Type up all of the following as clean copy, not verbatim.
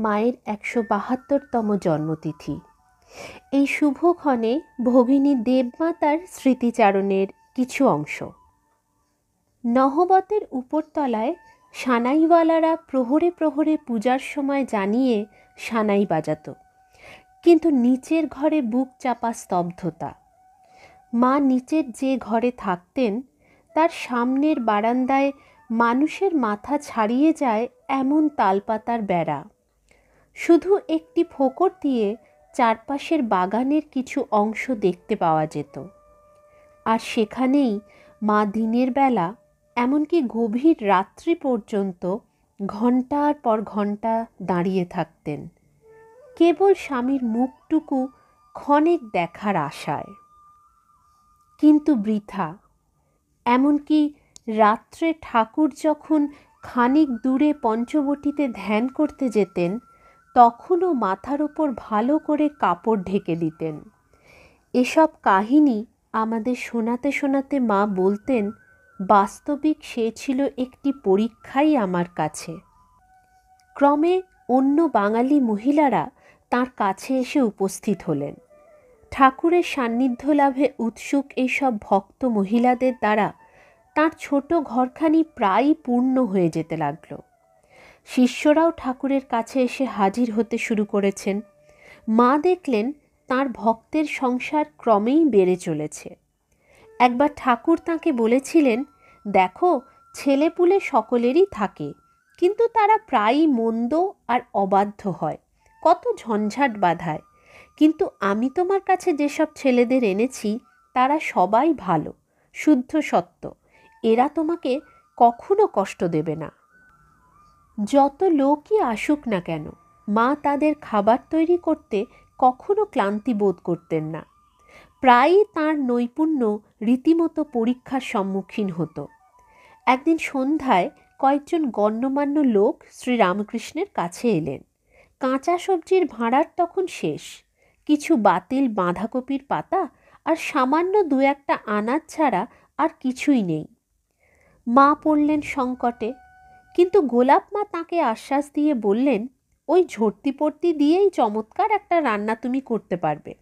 মায়ের ১৭২তম জন্মতিথি। এই শুভক্ষণে ভগিনী দেবমাতার স্মৃতিচারণের কিছু অংশ। নহবতের উপরতলায় সানাইওয়ালারা প্রহরে প্রহরে পূজার সময় জানিয়ে সানাই বাজাত, কিন্তু নিচের ঘরে বুক চাপা স্তব্ধতা। মা নিচের যে ঘরে থাকতেন তার সামনের বারান্দায় মানুষের মাথা ছাড়িয়ে যায় এমন তালপাতার বেড়া। শুধু একটি ফোকর দিয়ে চারপাশের বাগানের কিছু অংশ দেখতে পাওয়া যেত। আর সেখানেই মা দিনের বেলা, এমনকি গভীর রাত্রি পর্যন্ত ঘণ্টার পর ঘণ্টা দাঁড়িয়ে থাকতেন, কেবল স্বামীর মুখটুকু ক্ষণেক দেখার আশায়। কিন্তু বৃথা। এমনকি রাত্রে ঠাকুর যখন খানিক দূরে পঞ্চবটিতে ধ্যান করতে যেতেন, তখনও মাথার ওপর ভালো করে কাপড় ঢেকে দিতেন। এসব কাহিনী আমাদের শোনাতে শোনাতে মা বলতেন, বাস্তবিক সে ছিল একটি পরীক্ষাই আমার কাছে। ক্রমে অন্য বাঙালি মহিলারা তাঁর কাছে এসে উপস্থিত হলেন। ঠাকুরের সান্নিধ্য লাভে উৎসুক এইসব ভক্ত মহিলাদের দ্বারা তাঁর ছোট ঘরখানি প্রায়ই পূর্ণ হয়ে যেতে লাগল। শিষ্যরাও ঠাকুরের কাছে এসে হাজির হতে শুরু করেছেন। মা দেখলেন তাঁর ভক্তের সংসার ক্রমেই বেড়ে চলেছে। একবার ঠাকুর তাঁকে বলেছিলেন, দেখো, ছেলেপুলে সকলেরই থাকে, কিন্তু তারা প্রায়ই মন্দ আর অবাধ্য হয়, কত ঝঞ্ঝাট বাধায়। কিন্তু আমি তোমার কাছে যেসব ছেলেদের এনেছি তারা সবাই ভালো, শুদ্ধ সত্য, এরা তোমাকে কখনো কষ্ট দেবে না। যত লোকই আসুক না কেন, মা তাদের খাবার তৈরি করতে কখনো ক্লান্তি বোধ করতেন না। প্রায়ই তাঁর নৈপুণ্য রীতিমতো পরীক্ষার সম্মুখীন হতো। একদিন সন্ধ্যায় কয়েকজন গণ্যমান্য লোক শ্রীরামকৃষ্ণের কাছে এলেন। কাঁচা সবজির ভাঁড়ার তখন শেষ, কিছু বাতিল বাঁধাকপির পাতা আর সামান্য দু একটা আনাজ ছাড়া আর কিছুই নেই। মা পড়লেন সংকটে, কিন্তু গোলাপ মা তাঁকে আশ্বাস দিয়ে বললেন, ওই ঝর্তি পড়তি দিয়েই চমৎকার একটা রান্না তুমি করতে পারবে।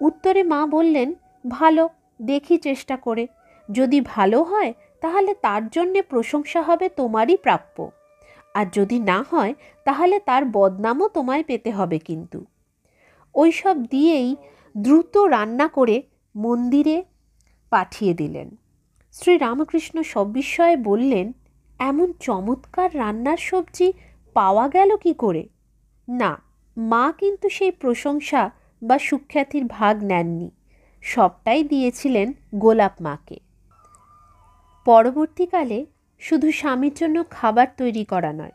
উত্তরে মা বললেন, ভালো, দেখি চেষ্টা করে, যদি ভালো হয় তাহলে তার জন্যে প্রশংসা হবে তোমারই প্রাপ্য, আর যদি না হয় তাহলে তার বদনামও তোমায় পেতে হবে। কিন্তু ওই সব দিয়েই দ্রুত রান্না করে মন্দিরে পাঠিয়ে দিলেন। শ্রীরামকৃষ্ণ সবিস্ময়ে বললেন, এমন চমৎকার রান্নার সবজি পাওয়া গেল কি করে? না, মা কিন্তু সেই প্রশংসা বা সুখ্যাতির ভাগ নেননি, সবটাই দিয়েছিলেন গোলাপ মাকে। পরবর্তীকালে শুধু স্বামীর জন্য খাবার তৈরি করা নয়,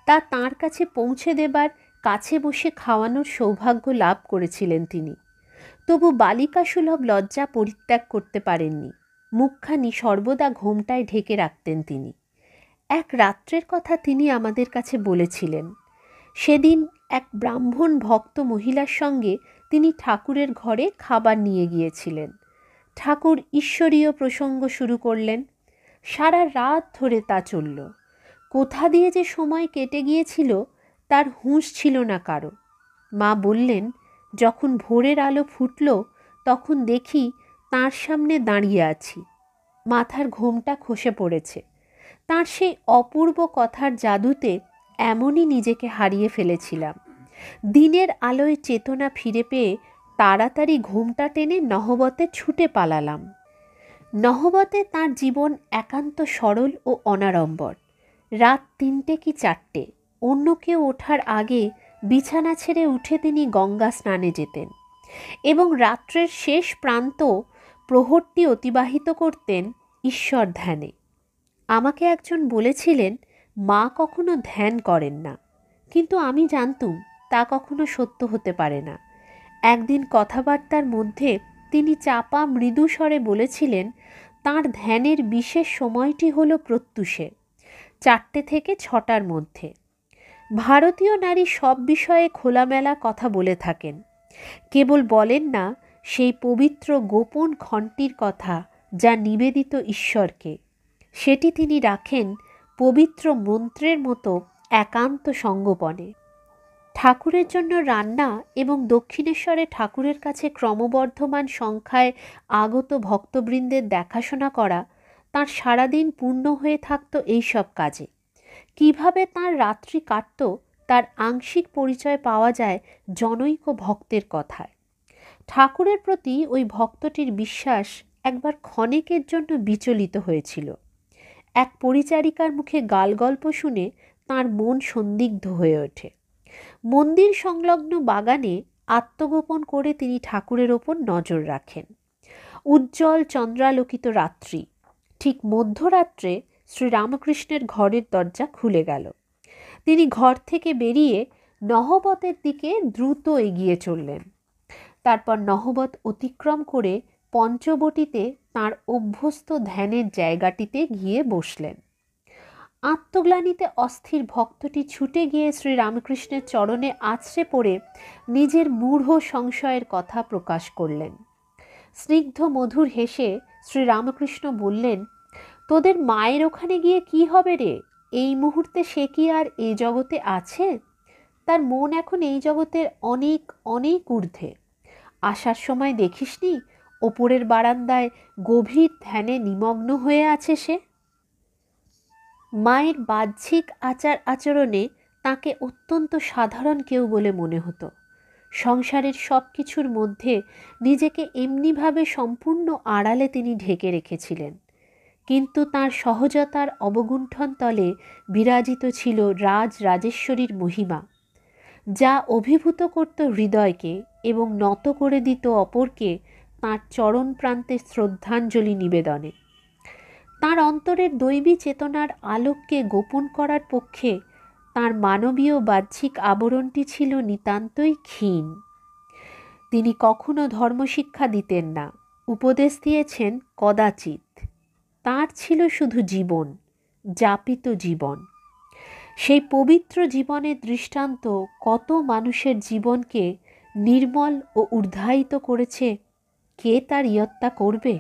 তা তাঁর কাছে পৌঁছে দেবার, কাছে বসে খাওয়ানোর সৌভাগ্য লাভ করেছিলেন তিনি। তবু বালিকাসুলভ লজ্জা পরিত্যাগ করতে পারেননি। মুখখানি সর্বদা ঘোমটায় ঢেকে রাখতেন তিনি। এক রাত্রের কথা তিনি আমাদের কাছে বলেছিলেন। সেদিন এক ব্রাহ্মণ ভক্ত মহিলার সঙ্গে তিনি ঠাকুরের ঘরে খাবার নিয়ে গিয়েছিলেন। ঠাকুর ঈশ্বরীয় প্রসঙ্গ শুরু করলেন। সারা রাত ধরে তা চলল। কোথা দিয়ে যে সময় কেটে গিয়েছিল তার হুঁশ ছিল না কারো। মা বললেন, যখন ভোরের আলো ফুটল তখন দেখি তাঁর সামনে দাঁড়িয়ে আছি। মাথার ঘোমটা খসে পড়েছে। তাঁর সেই অপূর্ব কথার জাদুতে এমনই নিজেকে হারিয়ে ফেলেছিলাম। দিনের আলোয় চেতনা ফিরে পেয়ে তাড়াতাড়ি ঘোমটা টেনে নহবতে ছুটে পালালাম। নহবতে তাঁর জীবন একান্ত সরল ও অনাড়ম্বর। রাত ৩টে কি ৪টে, অন্য কেউ ওঠার আগে বিছানা ছেড়ে উঠে তিনি গঙ্গা স্নানে যেতেন এবং রাত্রের শেষ প্রান্ত প্রহরটি অতিবাহিত করতেন ঈশ্বর ধ্যানে। আমাকে একজন বলেছিলেন, মা কখনো ধ্যান করেন না, কিন্তু আমি জানতুম তা কখনো সত্য হতে পারে না। একদিন কথাবার্তার মধ্যে তিনি চাপা মৃদু স্বরে বলেছিলেন, তাঁর ধ্যানের বিশেষ সময়টি হলো প্রত্যুষে ৪টে থেকে ৬টার মধ্যে। ভারতীয় নারী সব বিষয়ে খোলামেলা কথা বলে থাকেন, কেবল বলেন না সেই পবিত্র গোপন ঘণ্টির কথা যা নিবেদিত ঈশ্বরকে। সেটি তিনি রাখেন পবিত্র মন্ত্রের মতো একান্ত সঙ্গোপনে। ঠাকুরের জন্য রান্না এবং দক্ষিণেশ্বরে ঠাকুরের কাছে ক্রমবর্ধমান সংখ্যায় আগত ভক্তবৃন্দের দেখাশোনা করা তাঁর সারাদিন পূর্ণ হয়ে থাকত এইসব কাজে। কিভাবে তাঁর রাত্রি কাটত তার আংশিক পরিচয় পাওয়া যায় জনৈক ভক্তের কথায়। ঠাকুরের প্রতি ওই ভক্তটির বিশ্বাস একবার ক্ষণেকের জন্য বিচলিত হয়েছিল। এক পরিচারিকার মুখে গালগল্প শুনে তাঁর মন সন্দিগ্ধ হয়ে ওঠে। মন্দির সংলগ্ন বাগানে আত্মগোপন করে তিনি ঠাকুরের ওপর নজর রাখেন। উজ্জ্বল চন্দ্রালোকিত রাত্রি, ঠিক মধ্যরাত্রে শ্রীরামকৃষ্ণের ঘরের দরজা খুলে গেল। তিনি ঘর থেকে বেরিয়ে নহবতের দিকে দ্রুত এগিয়ে চললেন। তারপর নহবত অতিক্রম করে পঞ্চবটিতে তাঁর অভ্যস্ত ধ্যানের জায়গাটিতে গিয়ে বসলেন। আত্মগ্লানিতে অস্থির ভক্তটি ছুটে গিয়ে শ্রীরামকৃষ্ণের চরণে আছড়ে পড়ে নিজের মূঢ় সংশয়ের কথা প্রকাশ করলেন। স্নিগ্ধ মধুর হেসে শ্রীরামকৃষ্ণ বললেন, তোদের মায়ের ওখানে গিয়ে কি হবে রে? এই মুহূর্তে সে কি আর এ জগতে আছে? তার মন এখন এই জগতের অনেক অনেক ঊর্ধ্বে। আসার সময় দেখিসনি ওপরের বারান্দায় গভীর ধ্যানে নিমগ্ন হয়ে আছে সে? মায়ের বাহ্যিক আচার আচরণে তাকে অত্যন্ত সাধারণ কেউ বলে মনে হতো। সংসারের সব কিছুর মধ্যে নিজেকে এমনিভাবে সম্পূর্ণ আড়ালে তিনি ঢেকে রেখেছিলেন, কিন্তু তাঁর সহজতার অবগুণ্ঠন তলে বিরাজিত ছিল রাজেশ্বরীর মহিমা, যা অভিভূত করত হৃদয়কে এবং নত করে দিত অপরকে তাঁর চরণ প্রান্তে শ্রদ্ধাঞ্জলি নিবেদনে। তাঁর অন্তরের দৈবী চেতনার আলোককে গোপন করার পক্ষে তাঁর মানবীয় বাহ্যিক আবরণটি ছিল নিতান্তই ক্ষীণ। তিনি কখনো ধর্মশিক্ষা দিতেন না, উপদেশ দিয়েছেন কদাচিৎ। তাঁর ছিল শুধু জীবন, যাপিত জীবন। সেই পবিত্র জীবনের দৃষ্টান্ত কত মানুষের জীবনকে নির্মল ও ঊর্ধ্বায়িত করেছে, কে তার ইয়ত্তা করবে?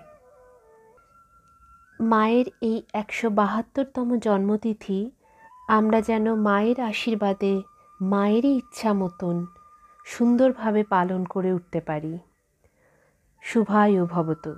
মায়ের এই ১৭২তম জন্মতিথি আমরা যেন মায়ের আশীর্বাদে মায়েরই ইচ্ছা মতন সুন্দরভাবে পালন করে উঠতে পারি। শুভায় ভবতু।